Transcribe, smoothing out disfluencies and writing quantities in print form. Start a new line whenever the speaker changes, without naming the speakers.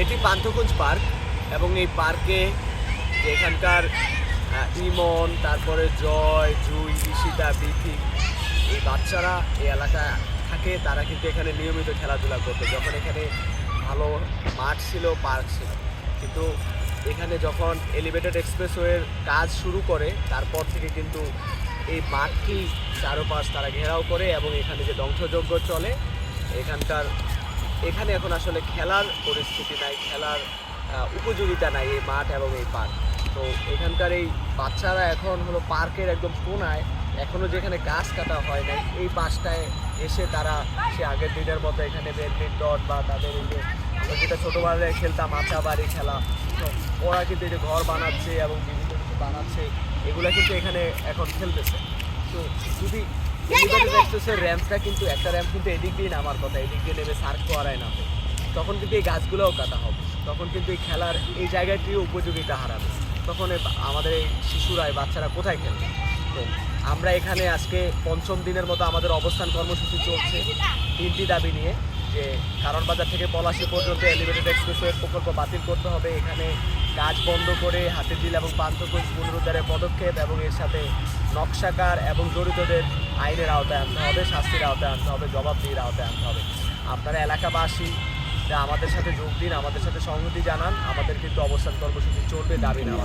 এটি পান্থকুঞ্জ পার্ক এবং এই পার্কে এখানকার ইমন, তারপরে জয়, জুই, ঈশিতা, বিথি, এই বাচ্চারা এই এলাকায় থাকে। তারা কিন্তু এখানে নিয়মিত খেলাধুলা করতো যখন এখানে ভালো মাঠ ছিল, পার্ক ছিল। কিন্তু এখানে যখন এলিভেটেড এক্সপ্রেসওয়ের কাজ শুরু করে তারপর থেকে কিন্তু এই মাঠটি চারপাশ তারা ঘেরাও করে এবং এখানে যে ধ্বংসযজ্ঞ চলে এখানে এখন আসলে খেলার পরিস্থিতি নাই, খেলার উপযোগিতা নাই এই মাঠ এবং এই পার্ক। তো এখানকার এই বাচ্চারা এখন হলো পার্কের একদম কোনায়, এখনও যেখানে গাছ কাটা হয় নাই এই পাশটায় এসে তারা সে আগের দিনের মতো এখানে ব্যাডমিন্টন বা তাদের এই যে আমরা যেটা ছোটোবেলায় খেলতাম আচা বাড়ি খেলা, তো ওরা কিন্তু এই যে ঘর বানাচ্ছে এবং বিভিন্ন কিছু বানাচ্ছে, এগুলো কিন্তু এখানে এখন খেলতেছে। তো যদি এলিভেটেড এক্সপ্রেসের র্যাম্পটা কিন্তু একটা র্যাম্প কিন্তু এদিক দিয়ে নামার কথা, এদিক দিয়ে নেমে সার্ক ফোয়ারায় নামে, তখন কিন্তু এই গাছগুলোও কাটা হবে, তখন কিন্তু এই খেলার এই জায়গাটিও উপযোগিতা হারাবে, তখন আমাদের এই শিশুরা এই বাচ্চারা কোথায় খেলবে? তো আমরা এখানে আজকে ৫ম দিনের মতো আমাদের অবস্থান কর্মসূচি চলছে 3টি দাবি নিয়ে, যে কারণ বাজার থেকে পলাশী পর্যন্ত এলিভেটেড এক্সপ্রেসওয়ের প্রকল্প বাতিল করতে হবে, এখানে কাজ বন্ধ করে হাতিরঝিল এবং পান্থকুঞ্জ পুনরুদ্ধারের পদক্ষেপ এবং এর সাথে নকশাকার এবং জড়িতদের আইনের আওতায় আনতে হবে, শাস্তির আওতায় আনতে হবে, জবাবদিহির আওতায় আনতে হবে। আপনারা এলাকাবাসী আমাদের সাথে যোগ দিন, আমাদের সাথে সংহতি জানান, আমাদের কিন্তু অবস্থান কর্মসূচি চলবে দাবি নেওয়া।